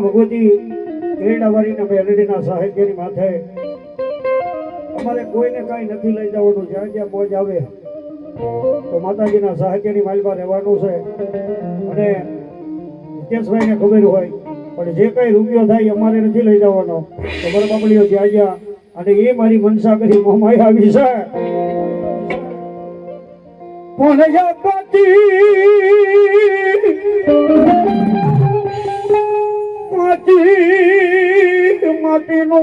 ભગવતી કેરડાવાળીના મેલડીના સાહિત્યની માથે અમારે કોઈને કાંઈ નથી લઈ જવાનું. જ્યાં જ્યાં મોજ આવે તો માતાજીના સાહિત્યની માલમાં રહેવાનું છે. અને હિતેશભાઈને ખબર હોય પણ જે કઈ રૂપિયો થાય અમારે નથી લઈ જવાનો. તો મારા બાપડીઓ ત્યાં ગયા અને એ મારી મનસા કરી મોમાઈ આવી છે. કોને માટીનો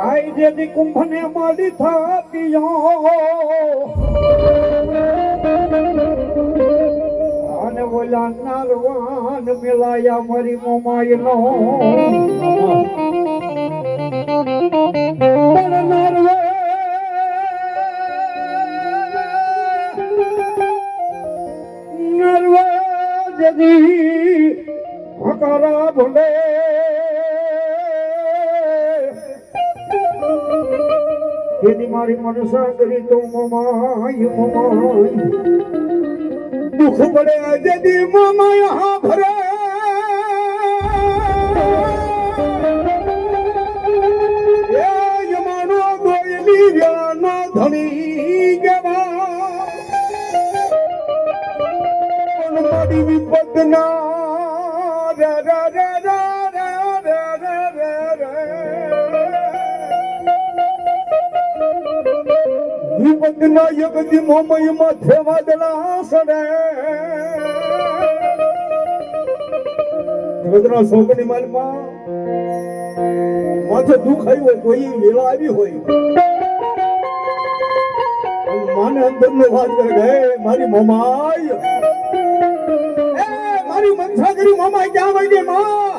આઈ જેથી કુંભને માડી થાપ્યો અને ઓલા નારવાન મેલાયા મારી મોમાઈ નો નારવે નારવે જેથી હકારા ભૂલે જેથી મારી મનસા કરી તો મોમાઈ મોમાઈ દુઃખ પડે જેથી મોમાઈ હા ભરે એ જમાનો ગોયલી વ્યાનો ધણી ગવા મારી વિપદના રા રા રા રા રા રા વિપદના યગદી મોમય માથે વાદળા સડે જગતના શોકની માલમાં માથે દુઃખ આવ્યું હોય કોઈ વેળા આવી હોય માને અંદરનો વાત કરે હે મારી મોમાઈ મારી મનસા કરી મોમાઈ ક્યાં વઈ ગઈ માં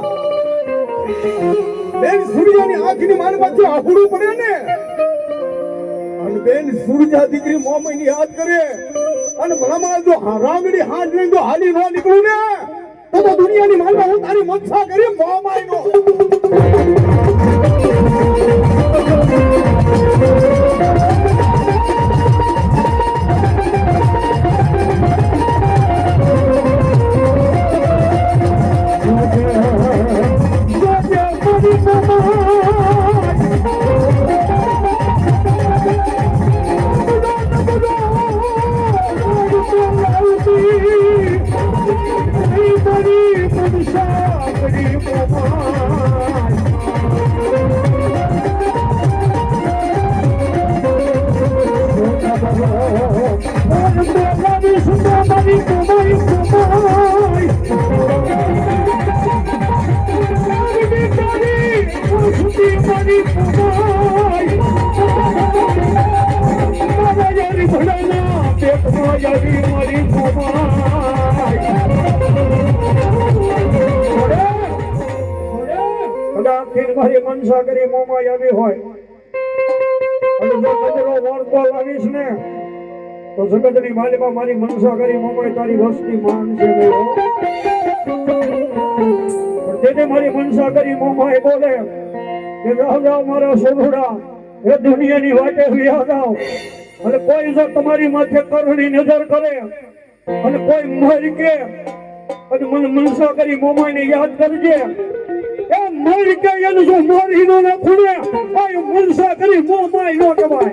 બેન સૂર્યની આંખની મારી માથે આહુડું પડે ને અને બેન સૂરજા દીકરી મોમાઈ ની યાદ કરે અને ભલામાં જો રાંગડી હાથ લઈને જો હાલી ન નીકળું ને તો દુનિયાની માલમાં હું તારી મનસા કરી મોમાઈ નો મારી મનસા કરી મોમાઈ આવી હોય અને જો કચરો વળતો લાવીશ ને તો જગતની માલિકા મારી મનસા કરી મોમાઈ તારી વસ્તી માન છે પણ તેને મારી મનસા કરી મોમાઈ બોલે કે જાઓ જાઓ મારા સોઢુડા એ દુનિયાની વાટે વ્યા જાઓ અને કોઈ જો તમારી માથે કરુણી નજર કરે અને કોઈ મરી કે અને મને મનસા કરી મોમાઈને યાદ કરજે એ મરી કે એને જો મારી નો ના ખૂણે આ મનસા કરી મોમાઈ નો કહેવાય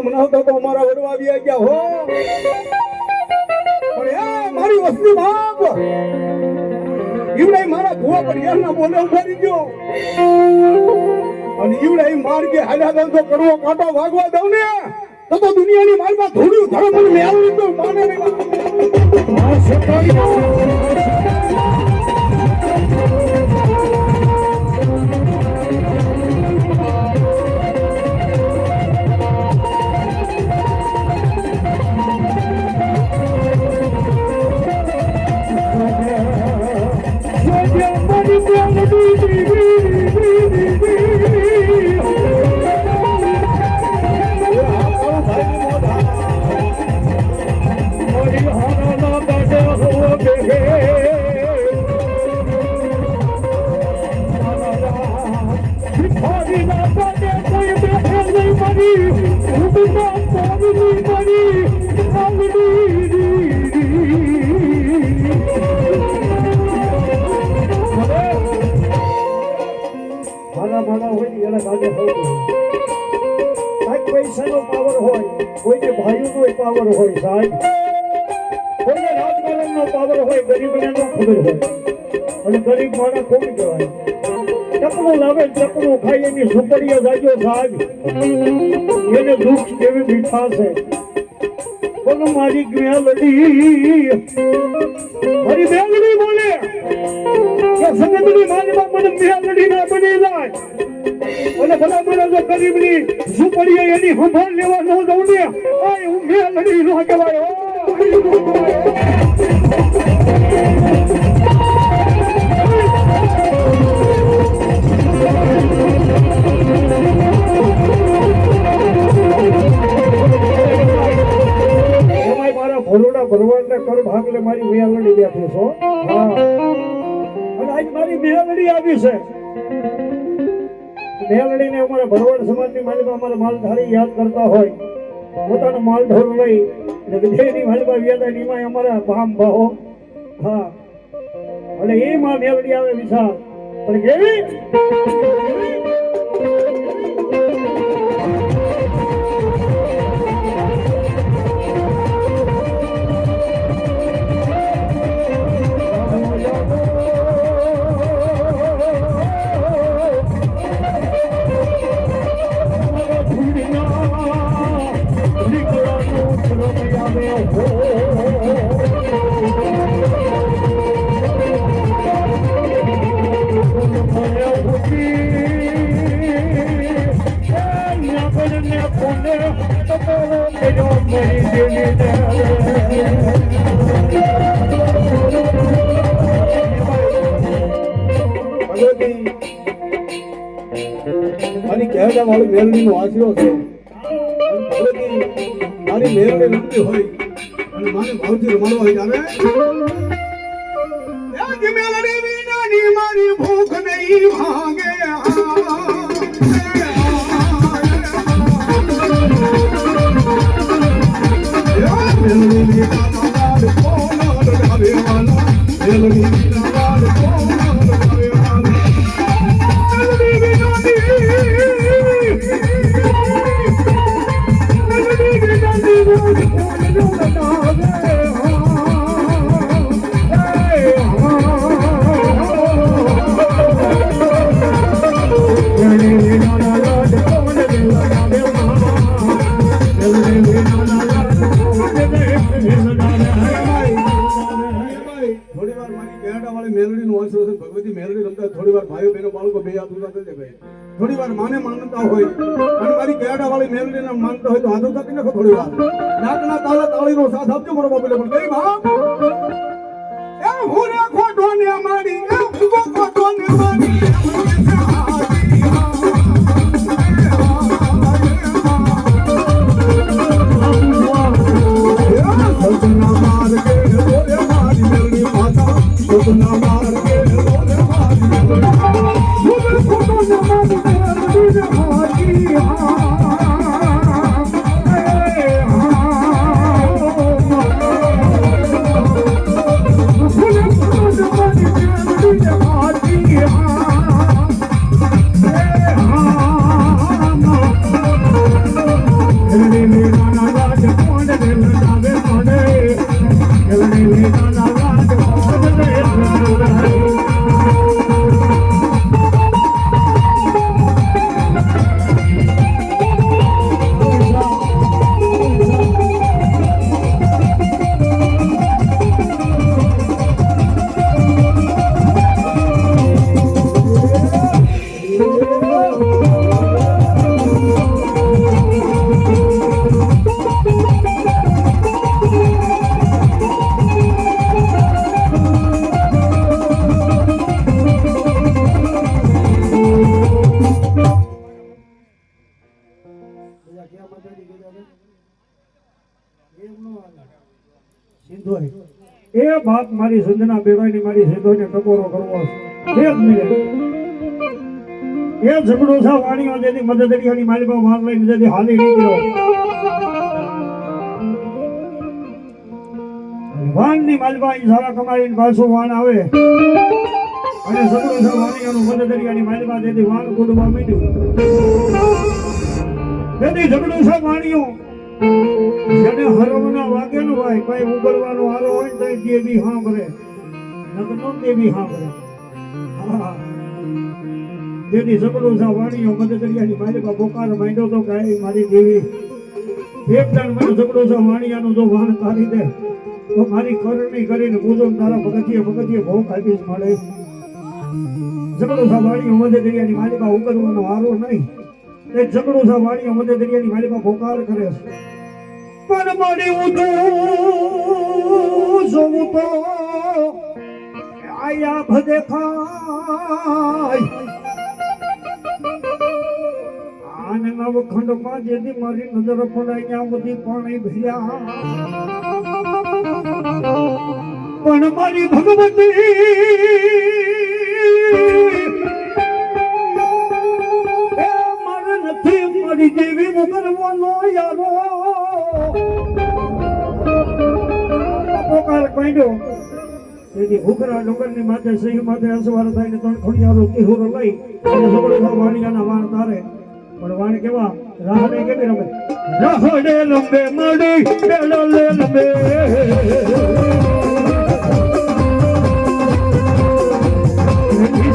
મનાવતા તો અમારા વડવા આવી ગયા હો પણ એ મારી વસ્તી બાપ ઈવડે મારા ભુવા પર યારના બોલે ઉભારી ગયો અને ઈવડે માર કે હાલ્યા દઉં તો કડવો કાંટો વાગવા દઉં ને તો દુનિયાની માલમાં ધોડ્યું ધર્મ ને મેળવી તો માને નહીં પૈસાનો પાવર હોય, કોઈને ભાઈઓનો પાવર હોય સાહેબ, કોઈને રાજકારણનો પાવર હોય, ગરીબને ન ખબર હોય. અને ગરીબ માણસ કોણ કહેવાય? ચકલું લાવે ચકલું ખાઈ એની સુપડીઓ જાજો સાહેબ, એને દુઃખ કેવી મીઠા છે. બોલો મારી મેલડી, મારી મેલડી બોલે કે સંગતની માલમાં મને મેલડી ના બની જાય અને ભલા મને જો ગરીબની ઝૂંપડીએ એની સંભાળ લેવા ન દઉં ને હું મેલડી ન કહેવાય. ભરોડા ભરવાડને કર ભાગલે મારી મેલડી બેઠી છો. હા, અને આજ મારી મેલડી આવી છે. મેલડીને અમારા ભરવાડ સમાજની માલિકા અમારા માલધારી યાદ કરતા હોય, પોતાનો માલઢોર લઈ અને વિજયની માલિકા વ્યાદાની માં અમારા ભામ ભાવો. હા, અને એ માં મેલડી આવે વિશાળ પણ કેવી કહેવા વાળું મેલડી નો આશરો છે. મારી મેલડી રમતી હોય અને મારે ભાવથી રમાડવા હોય ત્યારે મેલડી વિનાની મારી ભૂખ નહીં ભાગે. થોડી વાર માને માનતા હોય અને મારી કેડા વાળી મેલડીને માનતા હોય તો હાથો તાકી નાખો. થોડી વાર નાકના તાળે તાળીનો સાથ આપજો મારો બાપલે. પણ કઈ માં એ હું રે ખોટો ને મારી એ હું ખોટો ને મારી સપના માર કે બોલે મારી મેલડી માતા, સપના માર કે બોલે મારી મેલડી જોઈ એ બાપ મારી સંજના બેવાઈની મારી સીધોને ટકોરો કરવો છે એક મિનિટ એ ઝઘડો છે વાણીઓ જેથી મદદરિયાની માલિકા વાન લઈને જેથી હાલી નીકળ્યો વાનની માલિકા સારા કમાઈને પાછું વાન આવે અને ઝઘડો છે વાણીઓનું મદદરિયાની માલિકા જેથી વાન કૂદવા માંડ્યું જેથી ઝઘડો છે વાણીઓ જેને હરવના વાગેલું હોય કઈ ઉગલવાનો હારો હોય તો તે બી સાંભળે નકનો તે બી સાંભળે હા જેથી ઝઘડો છે વાણીઓ મદદરિયાની માલિકા પોકાર માંડ્યો તો કાંઈ મારી દેવી એક દાન મને ઝઘડો છે વાણિયાનું જો વાણ કાઢી દે તો મારી કરણી કરીને પૂજો તારા પગથિયે ભોગ આપીશ મળે ઝઘડો છે વાણીઓ મદદરિયાની માલિકા ઉગલવાનો હારો નહીં એ ઝઘડો છે વાણીઓ મદદરિયાની માલિકા પોકાર કરે છે પણ મારી ઉઠું જોવું તો આયા ભદે ખાય આને નવખંડમાં જેથી મારી નજર પડાય ત્યાં બધી પાણી ભર્યા પણ મારી ભગવતી મારે નથી મારી જેવી મુકરવાનો યારો પોકાર કાઢ્યો તેથી ભૂખરા ડુંગરની માથે સિંહ માથે અસવાર થઈને ત્રણ ખોડિયારો તિહુરો લઈ અને ઝઘડો વાણિયાના વાણ તારે પણ વાણ કેવા રાહને કેવી રમે રાહડે લંબે મડી બેડલે લંબે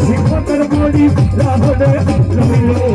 સિંહ પકડ મડી રાહડે લંબે